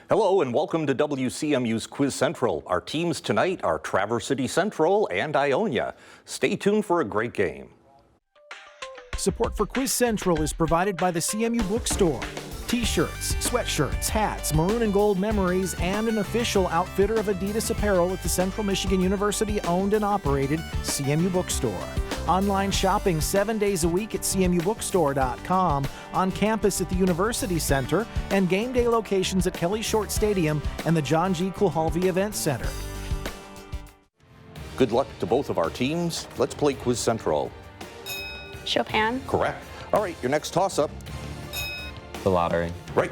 Hello and welcome to WCMU's Quiz Central. Our teams tonight are Traverse City Central and Ionia. Stay tuned for a great game. Support for Quiz Central is provided by the CMU Bookstore. T-shirts, sweatshirts, hats, maroon and gold memories, and an official outfitter of Adidas apparel at the Central Michigan University owned and operated CMU Bookstore. Online shopping 7 days a week at cmubookstore.com, on campus at the University Center, and game day locations at Kelly Short Stadium and the John G. Kulhalvi Event Center. Good luck to both of our teams. Let's play Quiz Central. Chopin. Correct. All right, your next toss-up. The lottery. Right.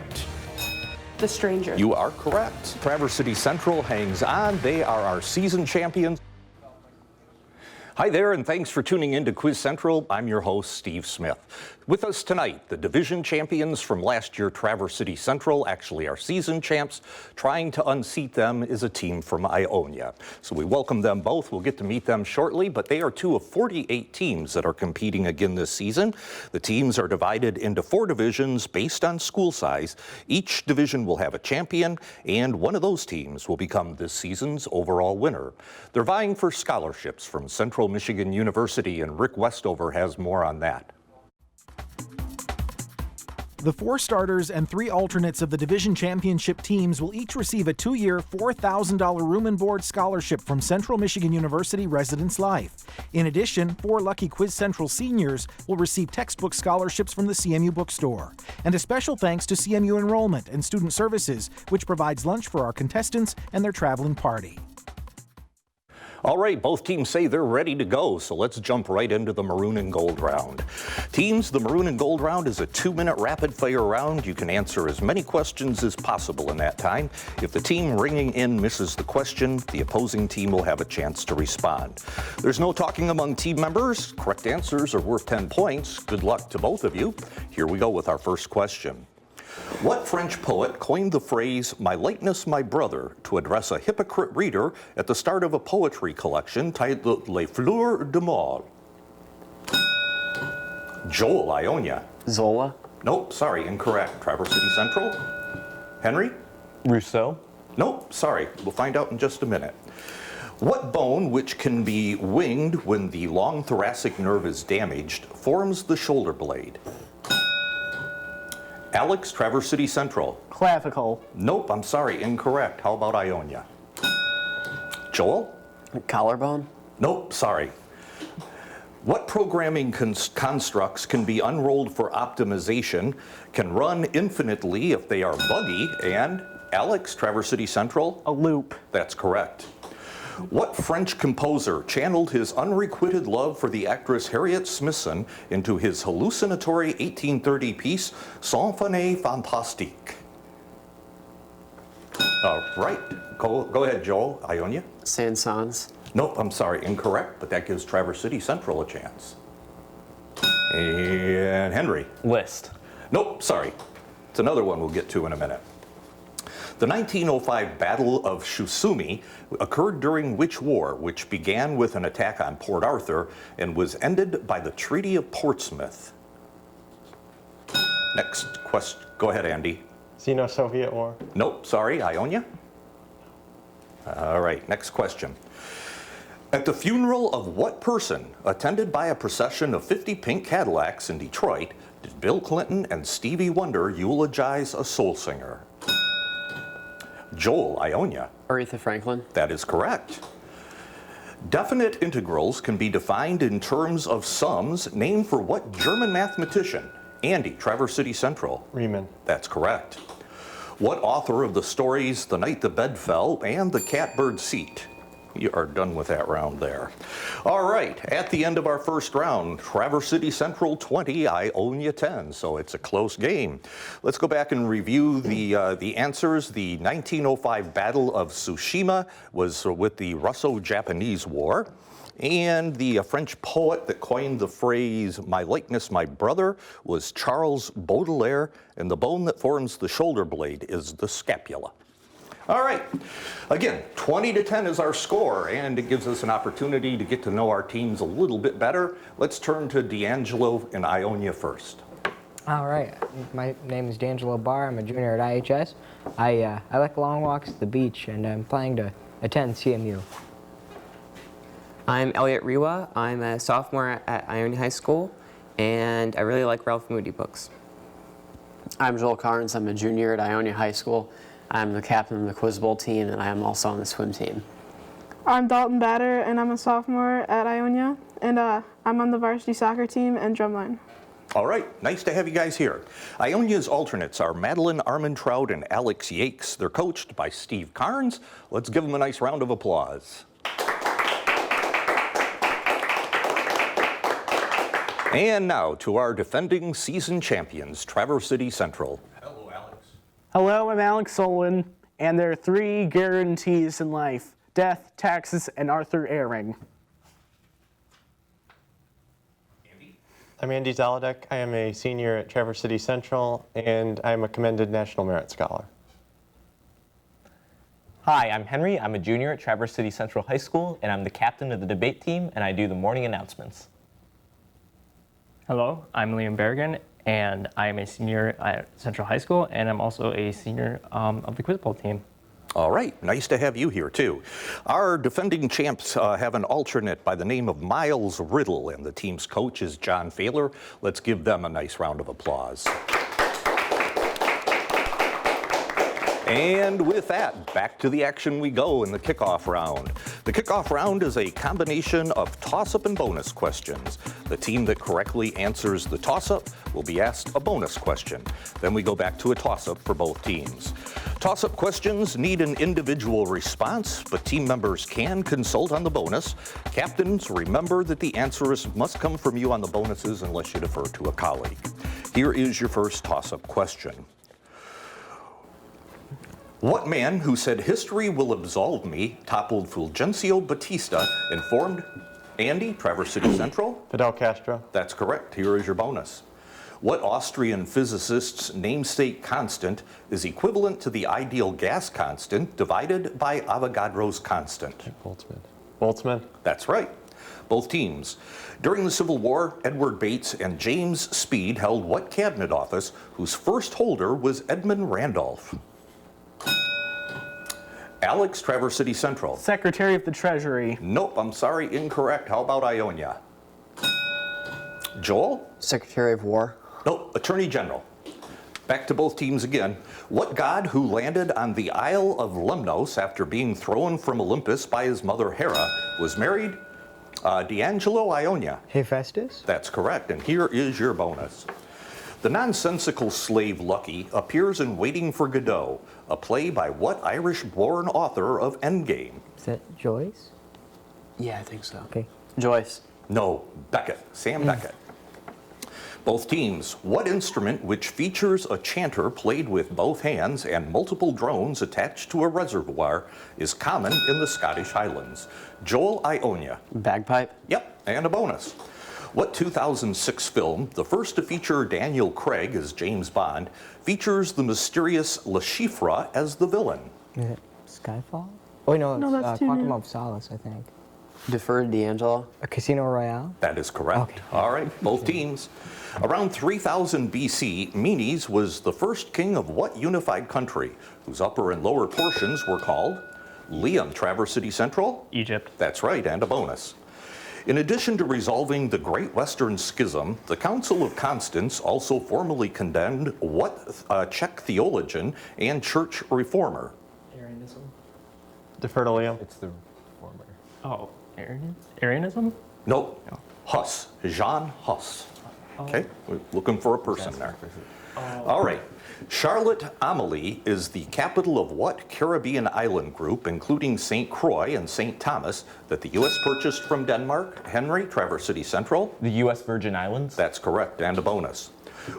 The Stranger. You are correct. Traverse City Central hangs on. They are our season champions. Hi there, and thanks for tuning in to Quiz Central. I'm your host, Steve Smith. With us tonight, the division champions from last year, Traverse City Central, actually our season champs. Trying to unseat them is a team from Ionia. So we welcome them both. We'll get to meet them shortly, but they are two of 48 teams that are competing again this season. The teams are divided into 4 divisions based on school size. Each division will have a champion, and one of those teams will become this season's overall winner. They're vying for scholarships from Central Michigan University, and Rick Westover has more on that. The 4 starters and 3 alternates of the division championship teams will each receive a 2-year, $4,000 room and board scholarship from Central Michigan University Residence Life. In addition, 4 lucky Quiz Central seniors will receive textbook scholarships from the CMU Bookstore. And a special thanks to CMU Enrollment and Student Services, which provides lunch for our contestants and their traveling party. All right, both teams say they're ready to go, so let's jump right into the maroon and gold round. Teams, the maroon and gold round is a 2-minute rapid fire round. You can answer as many questions as possible in that time. If the team ringing in misses the question, the opposing team will have a chance to respond. There's no talking among team members. Correct answers are worth 10 points. Good luck to both of you. Here we go with our first question. What French poet coined the phrase, "My likeness, my brother," to address a hypocrite reader at the start of a poetry collection titled Les Fleurs du Mal? Joel, Ionia. Zola. Nope, sorry, incorrect. Traverse City Central. Henry? Rousseau. Nope, sorry. We'll find out in just a minute. What bone, which can be winged when the long thoracic nerve is damaged, forms the shoulder blade? Alex, Traverse City Central. Clavicle. Nope, I'm sorry, incorrect. How about Ionia? Joel? Collarbone. Nope, sorry. What programming constructs can be unrolled for optimization, can run infinitely if they are buggy, and Alex, Traverse City Central? A loop. That's correct. What French composer channeled his unrequited love for the actress Harriet Smithson into his hallucinatory 1830 piece, Symphonie Fantastique? All right, go ahead, Joel. Ionia? Saint-Saëns. Nope, I'm sorry, incorrect, but that gives Traverse City Central a chance. And Henry? Liszt. Nope, sorry. It's another one we'll get to in a minute. The 1905 Battle of Shusumi occurred during which war, which began with an attack on Port Arthur and was ended by the Treaty of Portsmouth? Next question. Go ahead, Andy. Sino-Soviet War. Nope, sorry, Ionia? All right, next question. At the funeral of what person, attended by a procession of 50 pink Cadillacs in Detroit, did Bill Clinton and Stevie Wonder eulogize a soul singer? Joel, Ionia. Aretha Franklin. That is correct. Definite integrals can be defined in terms of sums named for what German mathematician? Andy, Traverse City Central. Riemann. That's correct. What author of the stories The Night the Bed Fell and The Catbird Seat? You are done with that round there. All right, at the end of our first round, Traverse City Central 20, Ionia 10, so it's a close game. Let's go back and review the answers. The 1905 Battle of Tsushima was with the Russo-Japanese War. And the French poet that coined the phrase, "My likeness, my brother," was Charles Baudelaire, and the bone that forms the shoulder blade is the scapula. All right, again, 20-10 is our score, and it gives us an opportunity to get to know our teams a little bit better. Let's turn to D'Angelo and Ionia first. All right. My name is D'Angelo Barr. I'm a junior at IHS. I like long walks to the beach, and I'm planning to attend CMU. I'm Elliot Rewa. I'm a sophomore at Ionia High School, and I really like Ralph Moody books. I'm Joel Carnes. I'm a junior at Ionia High School. I'm the captain of the Quiz Bowl team, and I am also on the swim team. I'm Dalton Batter, and I'm a sophomore at Ionia, and I'm on the varsity soccer team and drumline. All right, nice to have you guys here. Ionia's alternates are Madeline Armentrout and Alex Yakes. They're coached by Steve Carnes. Let's give them a nice round of applause. And now to our defending season champions, Traverse City Central. Hello, Alex. Hello, I'm Alex Solon, and there are 3 guarantees in life: death, taxes, and Arthur Airing. I'm Andy Zaladek. I am a senior at Traverse City Central, and I'm a commended National Merit Scholar. Hi, I'm Henry. I'm a junior at Traverse City Central High School, and I'm the captain of the debate team, and I do the morning announcements. Hello, I'm Liam Berrigan, and I am a senior at Central High School, and I'm also a senior of the Quiz Bowl team. All right, nice to have you here too. Our defending champs have an alternate by the name of Miles Riddle, and the team's coach is John Failer. Let's give them a nice round of applause. And with that, back to the action we go in the kickoff round. The kickoff round is a combination of toss-up and bonus questions. The team that correctly answers the toss-up will be asked a bonus question. Then we go back to a toss-up for both teams. Toss-up questions need an individual response, but team members can consult on the bonus. Captains, remember that the answers must come from you on the bonuses unless you defer to a colleague. Here is your first toss-up question. What man who said history will absolve me toppled Fulgencio Batista and formed Andy, Traverse City Central? Fidel Castro. That's correct. Here is your bonus. What Austrian physicist's namesake constant is equivalent to the ideal gas constant divided by Avogadro's constant? Boltzmann. Boltzmann. That's right. Both teams. During the Civil War, Edward Bates and James Speed held what cabinet office whose first holder was Edmund Randolph? Alex, Traverse City Central. Secretary of the Treasury. Nope, I'm sorry, incorrect. How about Ionia? Joel? Secretary of War. Nope, Attorney General. Back to both teams again. What god who landed on the Isle of Lemnos after being thrown from Olympus by his mother Hera was married? D'Angelo, Ionia. Hephaestus? That's correct, and here is your bonus. The nonsensical slave Lucky appears in Waiting for Godot, a play by what Irish-born author of Endgame? Is that Joyce? Yeah, I think so. Okay. Joyce. No, Beckett, Sam Beckett. Both teams, what instrument which features a chanter played with both hands and multiple drones attached to a reservoir is common in the Scottish Highlands? Joel, Ionia. Bagpipe. Yep, and a bonus. What 2006 film, the first to feature Daniel Craig as James Bond, features the mysterious Le Chiffre as the villain? Is it Skyfall? Oh, no, No, it's that's too Quantum new. of Solace, I think. Defer to D'Angelo. A Casino Royale? That is correct. Okay. All right, both teams. Around 3000 BC, Menes was the first king of what unified country, whose upper and lower portions were called? Liam, Traverse City Central? Egypt. That's right, and a bonus. In addition to resolving the Great Western Schism, the Council of Constance also formally condemned what Czech theologian and church reformer? Arianism? Defer to Liam. It's the former. Oh, Arianism? Nope. Huss, Jean Huss. Okay, we're looking for a person there. All right. Charlotte Amalie is the capital of what Caribbean island group, including St. Croix and St. Thomas, that the U.S. purchased from Denmark? Henry, Traverse City Central? The U.S. Virgin Islands? That's correct, and a bonus.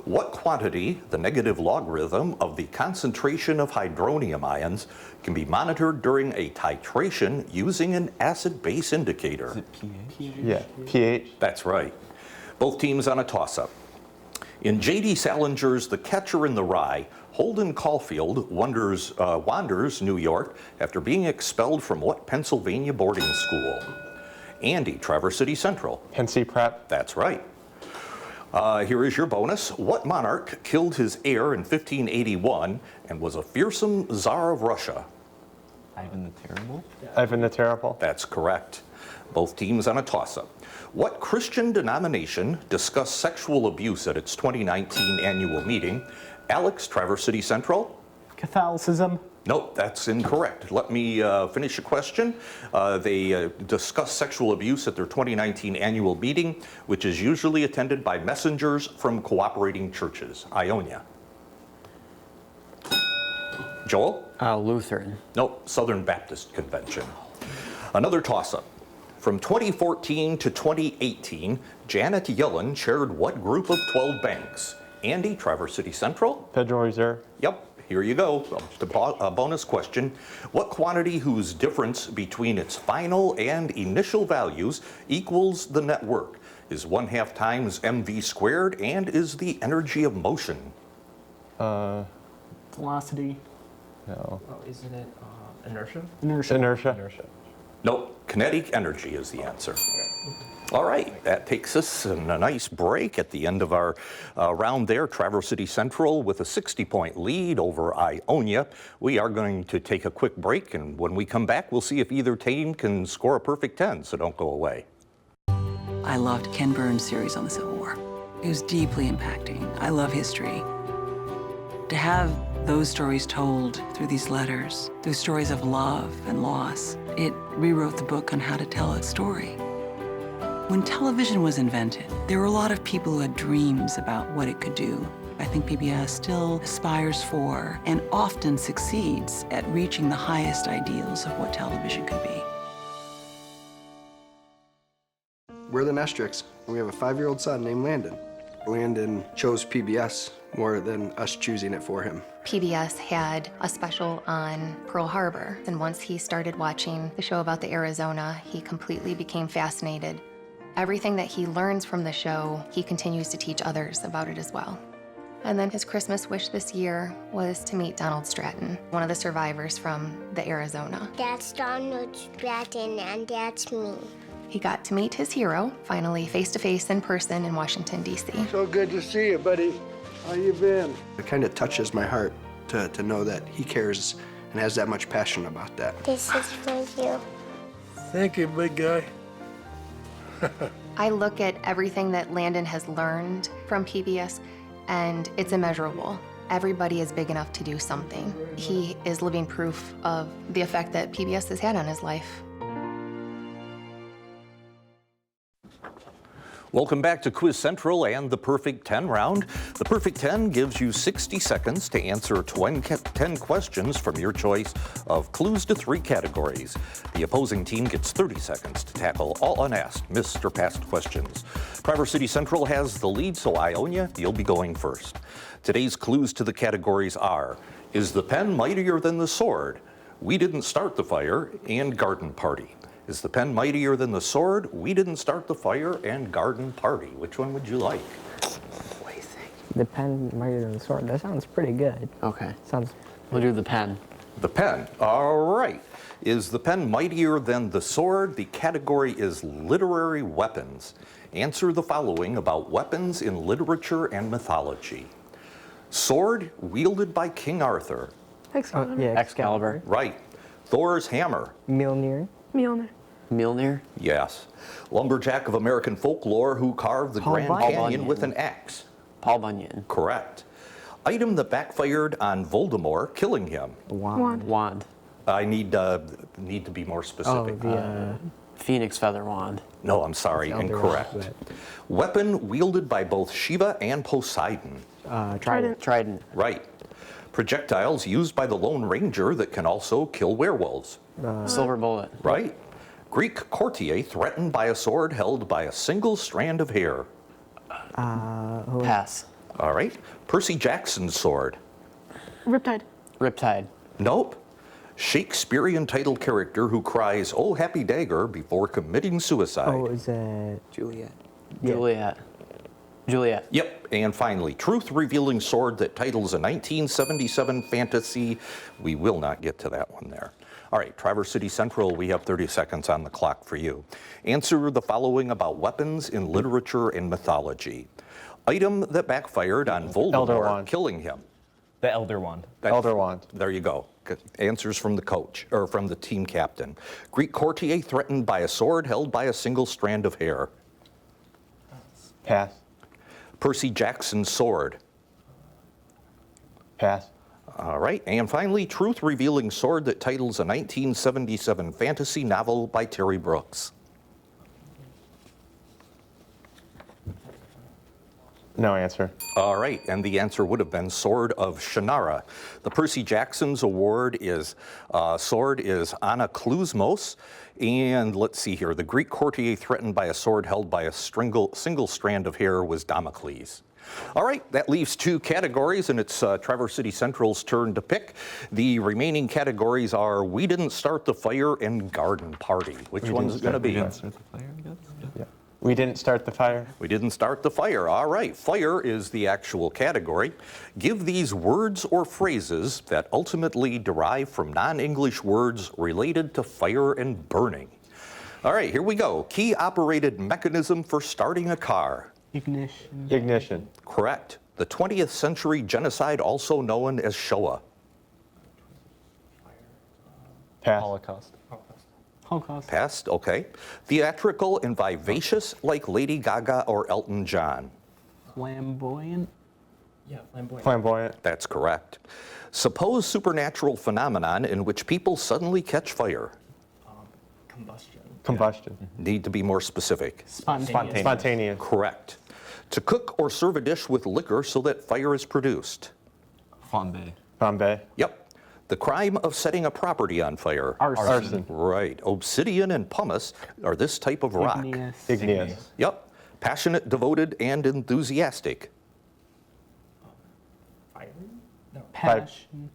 What quantity, the negative logarithm of the concentration of hydronium ions, can be monitored during a titration using an acid-base indicator? Is it pH? Yeah, pH. That's right. Both teams on a toss-up. In J.D. Salinger's The Catcher in the Rye, Holden Caulfield wanders New York after being expelled from what Pennsylvania boarding school? Andy, Traverse City Central. Penn Pratt. That's right. Here is your bonus. What monarch killed his heir in 1581 and was a fearsome Tsar of Russia? Ivan the Terrible? Ivan the Terrible. That's correct. Both teams on a toss-up. What Christian denomination discussed sexual abuse at its 2019 annual meeting? Alex, Traverse City Central? Catholicism. Nope, that's incorrect. Let me finish the question. They discuss sexual abuse at their 2019 annual meeting, which is usually attended by messengers from cooperating churches. Ionia. Joel? Lutheran. Nope, Southern Baptist Convention. Another toss-up. From 2014 to 2018, Janet Yellen chaired what group of 12 banks? Andy, Traverse City Central? Federal Reserve. Yep. Here you go, a bonus question. What quantity whose difference between its final and initial values equals the net work is 1/2 times mv squared and is the energy of motion? Velocity. No. Oh, isn't it inertia? Inertia. Inertia. Nope, kinetic energy is the answer. All right, that takes us in a nice break at the end of our round there. Traverse City Central with a 60-point lead over Ionia. We are going to take a quick break, and when we come back, we'll see if either team can score a perfect 10, so don't go away. I loved Ken Burns' series on the Civil War. It was deeply impacting. I love history. To have those stories told through these letters, through stories of love and loss, it rewrote the book on how to tell a story. When television was invented, there were a lot of people who had dreams about what it could do. I think PBS still aspires for and often succeeds at reaching the highest ideals of what television could be. We're the Nestricks, and we have a 5-year-old son named Landon. Landon chose PBS more than us choosing it for him. PBS had a special on Pearl Harbor, and once he started watching the show about the Arizona, he completely became fascinated. Everything that he learns from the show, he continues to teach others about it as well. And then his Christmas wish this year was to meet Donald Stratton, one of the survivors from the Arizona. That's Donald Stratton, and that's me. He got to meet his hero, finally face-to-face in person in Washington, D.C. So good to see you, buddy. How you been? It kind of touches my heart to know that he cares and has that much passion about that. This is for you. Thank you, big guy. I look at everything that Landon has learned from PBS, and it's immeasurable. Everybody is big enough to do something. He is living proof of the effect that PBS has had on his life. Welcome back to Quiz Central and the Perfect 10 round. The Perfect 10 gives you 60 seconds to answer 10 questions from your choice of clues to 3 categories. The opposing team gets 30 seconds to tackle all unasked, missed, or passed questions. Traverse City Central has the lead, so Ionia, you'll be going first. Today's clues to the categories are, is the pen mightier than the sword? We didn't start the fire, and garden party. Is the pen mightier than the sword? We didn't start the fire, and garden party. Which one would you like? What do you think? The pen mightier than the sword. That sounds pretty good. Okay. Sounds. We'll do the pen. The pen. All right. Is the pen mightier than the sword? The category is literary weapons. Answer the following about weapons in literature and mythology. Sword wielded by King Arthur. Excalibur. Yeah, Excalibur. Right. Thor's hammer. Mjolnir. Mjolnir. Mjolnir. Yes. Lumberjack of American folklore who carved the Grand Canyon with an axe. Paul Bunyan. Correct. Item that backfired on Voldemort, killing him. Wand. Wand. I need to be more specific. Oh, the Phoenix feather wand. No, I'm sorry, incorrect. Weapon wielded by both Shiva and Poseidon. Trident. Right. Projectiles used by the Lone Ranger that can also kill werewolves. Silver bullet. Right. Greek courtier threatened by a sword held by a single strand of hair. Pass. All right. Percy Jackson's sword. Riptide. Riptide. Nope. Shakespearean title character who cries, "Oh, happy dagger," before committing suicide. Oh, is that Juliet. Juliet. Juliet. Yep. And finally, truth-revealing sword that titles a 1977 fantasy. We will not get to that one there. All right, Traverse City Central, we have 30 seconds on the clock for you. Answer the following about weapons in literature and mythology. Item that backfired on Elder Voldemort, wand. killing him. The Elder Wand. Elder wand. There you go. Good. Answers from the coach, or from the team captain. Greek courtier threatened by a sword held by a single strand of hair. Pass. Percy Jackson's sword. Pass. All right. And finally, truth-revealing sword that titles a 1977 fantasy novel by Terry Brooks. No answer. All right, and the answer would have been Sword of Shannara. The Percy Jackson's sword is Anaklusmos, and let's see here, the Greek courtier threatened by a sword held by a single strand of hair was Damocles. All right, that leaves 2 categories, and it's Traverse City Central's turn to pick. The remaining categories are We Didn't Start the Fire and Garden Party. Which one's it going to be? We didn't start the fire, I guess? Yeah. We didn't start the fire. We didn't start the fire. All right, fire is the actual category. Give these words or phrases that ultimately derive from non-English words related to fire and burning. All right, here we go. Key operated mechanism for starting a car. Ignition. Ignition. Correct. The 20th century genocide, also known as Shoah. Pass. Holocaust. Holocaust. Passed, okay. Theatrical and vivacious like Lady Gaga or Elton John. Flamboyant. Yeah, flamboyant. Flamboyant. That's correct. Supposed supernatural phenomenon in which people suddenly catch fire. Combustion. Combustion. Need to be more specific. Spontaneous. Spontaneous. Correct. To cook or serve a dish with liquor so that fire is produced. Flambe. Bombay. Yep. The crime of setting a property on fire. Arson. Right. Obsidian and pumice are this type of rock. Igneous. Yep. Passionate, devoted, and enthusiastic. Fiery? No. Passion.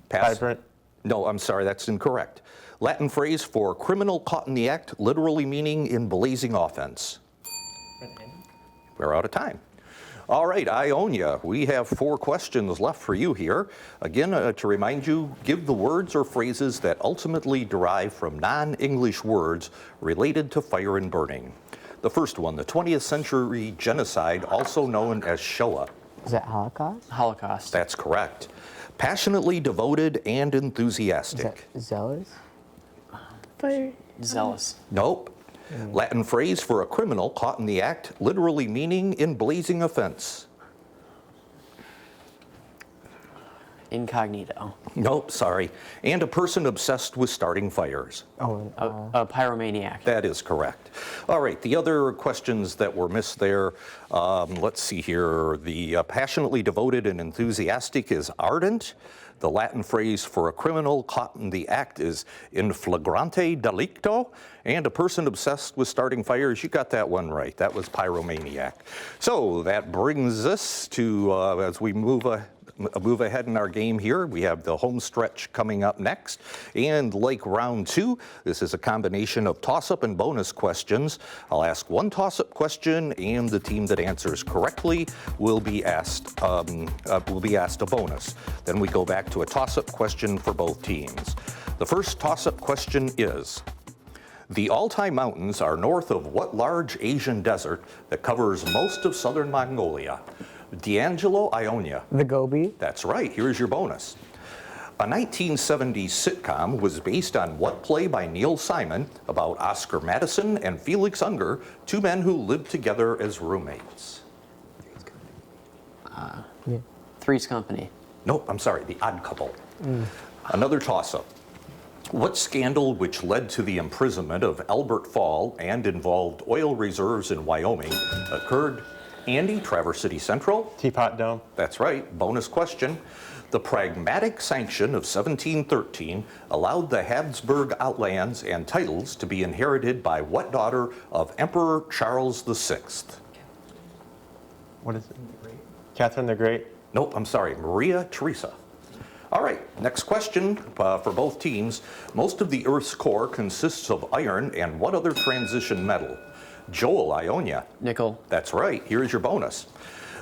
Pass. Vibrant. No, I'm sorry, that's incorrect. Latin phrase for criminal caught in the act, literally meaning in blazing offense. We're out of time. All right, Ionia, we have 4 questions left for you here. Again, to remind you, give the words or phrases that ultimately derive from non-English words related to fire and burning. The first one, the 20th century genocide, also known as Shoah. Is that Holocaust? Holocaust. That's correct. Passionately devoted and enthusiastic. Is that zealous? Fire. Zealous. Nope. Latin phrase for a criminal caught in the act, literally meaning in blazing offense. Incognito. Nope, sorry. And a person obsessed with starting fires. A pyromaniac. That is correct. All right, the other questions that were missed there, let's see here. The passionately devoted and enthusiastic is ardent. The Latin phrase for a criminal caught in the act is in flagrante delicto. And a person obsessed with starting fires, you got that one right. That was pyromaniac. So that brings us to, as we move ahead in our game here, we have the home stretch coming up next. And like round 2, this is a combination of toss-up and bonus questions. I'll ask one toss-up question, and the team that answers correctly will be asked a bonus. Then we go back to a toss-up question for both teams. The first toss-up question is, the Altai Mountains are north of what large Asian desert that covers most of southern Mongolia? D'Angelo, Ionia. The Gobi. That's right. Here's your bonus. A 1970s sitcom was based on what play by Neil Simon about Oscar Madison and Felix Unger, 2 men who lived together as roommates? Three's Company. Nope, I'm sorry, The Odd Couple. Another toss-up. What scandal which led to the imprisonment of Albert Fall and involved oil reserves in Wyoming occurred? Andy, Traverse City Central. Teapot Dome. That's right. Bonus question. The Pragmatic Sanction of 1713 allowed the Habsburg outlands and titles to be inherited by what daughter of Emperor Charles VI? What is it? Catherine the Great. Nope, I'm sorry. Maria Theresa. All right, next question for both teams. Most of the Earth's core consists of iron and what other transition metal? Joel, Ionia. Nickel. That's right. Here's your bonus.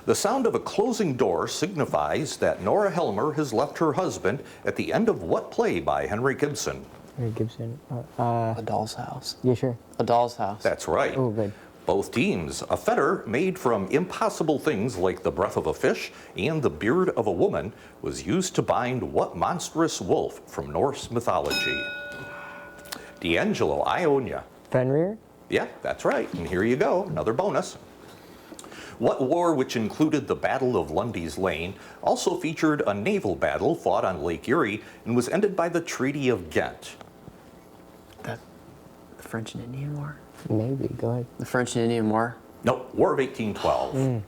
The sound of a closing door signifies that Nora Helmer has left her husband at the end of what play by Henry Gibson? Henry Gibson. A Doll's House. Yeah, sure. A Doll's House. That's right. Oh, good. Both teams. A fetter made from impossible things like the breath of a fish and the beard of a woman was used to bind what monstrous wolf from Norse mythology? D'Angelo, Ionia. Fenrir? Yeah, that's right. And here you go, another bonus. What war, which included the Battle of Lundy's Lane, also featured a naval battle fought on Lake Erie and was ended by the Treaty of Ghent? The French and Indian War? Maybe, go ahead. The French and Indian War? Nope, War of 1812.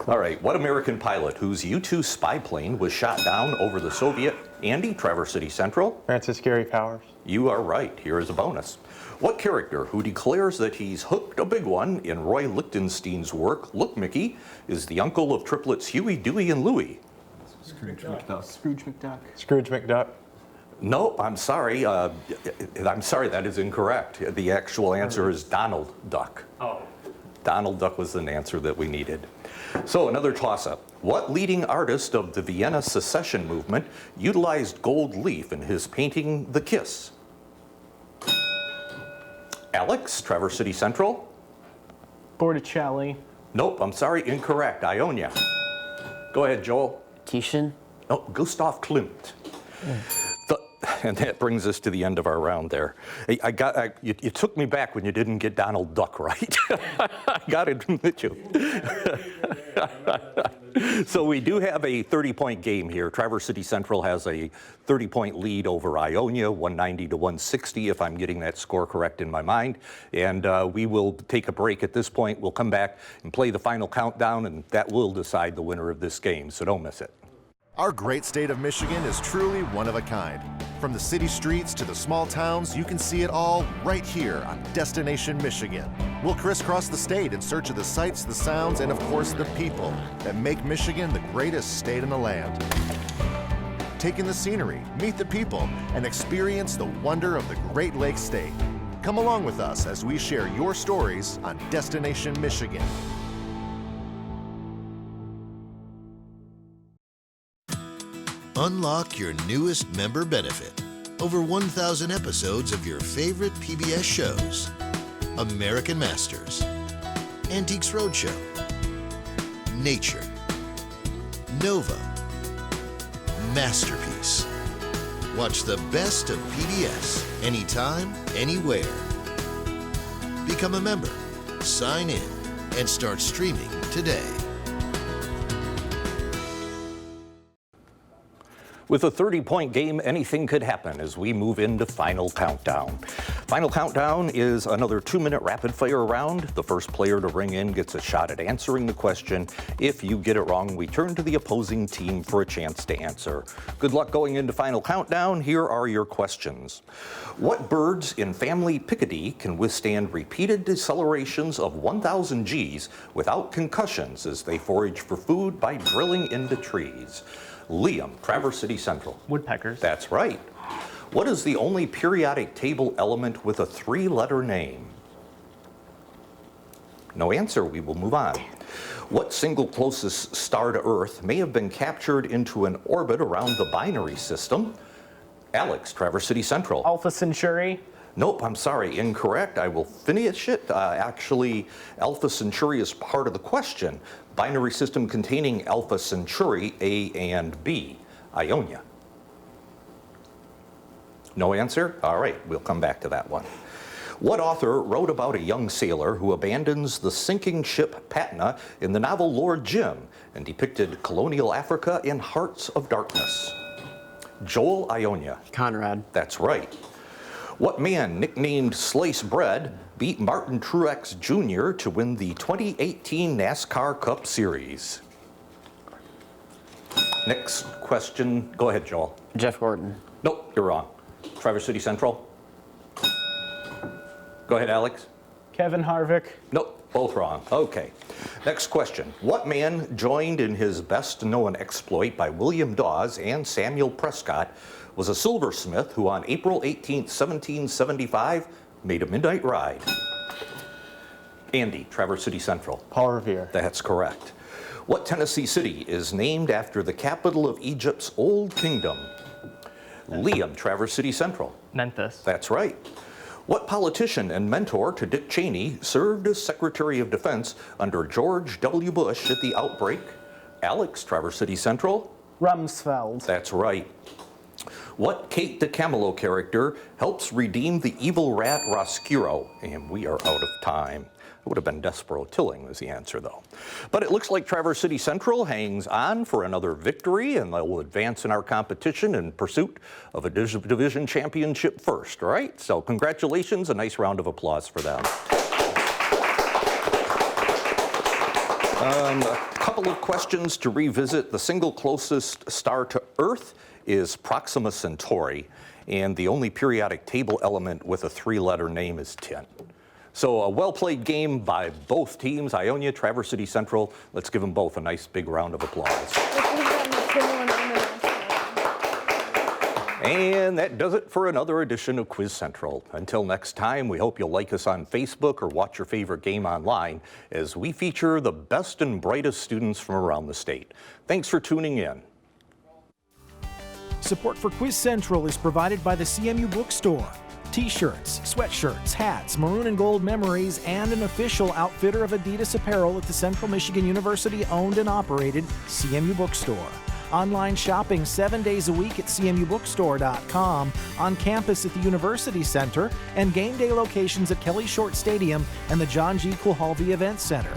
All right, what American pilot whose U-2 spy plane was shot down over the Soviet? Andy, Traverse City Central. Francis Gary Powers. You are right. Here is a bonus. What character who declares that he's hooked a big one in Roy Lichtenstein's work, Look, Mickey, is the uncle of triplets Huey, Dewey, and Louie? Scrooge McDuck. Scrooge McDuck. Scrooge McDuck. No, I'm sorry. I'm sorry, that is incorrect. The actual answer is Donald Duck. Oh. Donald Duck was an answer that we needed. So another toss-up. What leading artist of the Vienna secession movement utilized gold leaf in his painting The Kiss? Alex, Traverse City Central. Botticelli. Nope, I'm sorry, incorrect. Ionia. Go ahead, Joel. Titian. No, Gustav Klimt. And that brings us to the end of our round there. You took me back when you didn't get Donald Duck right. I got to admit you. So we do have a 30-point game here. Traverse City Central has a 30-point lead over Ionia, 190 to 160, if I'm getting that score correct in my mind. And we will take a break at this point. We'll come back and play the final countdown, and that will decide the winner of this game, so don't miss it. Our great state of Michigan is truly one of a kind. From the city streets to the small towns, you can see it all right here on Destination Michigan. We'll crisscross the state in search of the sights, the sounds, and of course the people that make Michigan the greatest state in the land. Take in the scenery, meet the people, and experience the wonder of the Great Lakes State. Come along with us as we share your stories on Destination Michigan. Unlock your newest member benefit. Over 1,000 episodes of your favorite PBS shows. American Masters, Antiques Roadshow, Nature, Nova, Masterpiece. Watch the best of PBS anytime, anywhere. Become a member, sign in, and start streaming today. With a 30-point game, anything could happen as we move into Final Countdown. Final Countdown is another 2-minute rapid-fire round. The first player to ring in gets a shot at answering the question. If you get it wrong, we turn to the opposing team for a chance to answer. Good luck going into Final Countdown. Here are your questions. What birds in family Picadie can withstand repeated decelerations of 1,000 Gs without concussions as they forage for food by drilling into trees? Liam, Traverse City Central. Woodpeckers. That's right. What is the only periodic table element with a 3-letter name? No answer. We will move on. What single closest star to Earth may have been captured into an orbit around the binary system? Alex, Traverse City Central. Alpha Centauri. Nope, I'm sorry, incorrect. I will finish it. Actually, Alpha Centauri is part of the question. Binary system containing Alpha Centauri, A and B. Ionia. No answer? All right, we'll come back to that one. What author wrote about a young sailor who abandons the sinking ship Patna in the novel Lord Jim and depicted colonial Africa in Hearts of Darkness? Joel, Ionia. Conrad. That's right. What man, nicknamed Slice Bread, beat Martin Truex Jr. to win the 2018 NASCAR Cup Series? Next question. Go ahead, Joel. Jeff Gordon. Nope, you're wrong. Traverse City Central. Go ahead, Alex. Kevin Harvick. Nope, both wrong. Okay. Next question. What man joined in his best-known exploit by William Dawes and Samuel Prescott was a silversmith who on April 18, 1775, made a midnight ride? Andy, Traverse City Central. Paul Revere. That's correct. What Tennessee city is named after the capital of Egypt's Old Kingdom? Liam, Traverse City Central. Memphis. That's right. What politician and mentor to Dick Cheney served as Secretary of Defense under George W. Bush at the outbreak? Alex, Traverse City Central. Rumsfeld. That's right. What Kate DiCamillo character helps redeem the evil rat Roscuro? And we are out of time. It would have been Despero Tilling was the answer, though. But it looks like Traverse City Central hangs on for another victory, and they will advance in our competition in pursuit of a division championship first, all right? So congratulations, a nice round of applause for them. A couple of questions to revisit. The single closest star to Earth is Proxima Centauri, and the only periodic table element with a three-letter name is tin. So a well-played game by both teams, Ionia, Traverse City Central. Let's give them both a nice big round of applause. And that does it for another edition of Quiz Central. Until next time, we hope you'll like us on Facebook or watch your favorite game online as we feature the best and brightest students from around the state. Thanks for tuning in. Support for Quiz Central is provided by the CMU Bookstore. T-shirts, sweatshirts, hats, maroon and gold memories, and an official outfitter of Adidas apparel at the Central Michigan University owned and operated CMU Bookstore. Online shopping 7 days a week at cmubookstore.com, on campus at the University Center, and game day locations at Kelly Short Stadium and the John G. Kulhalvi Event Center.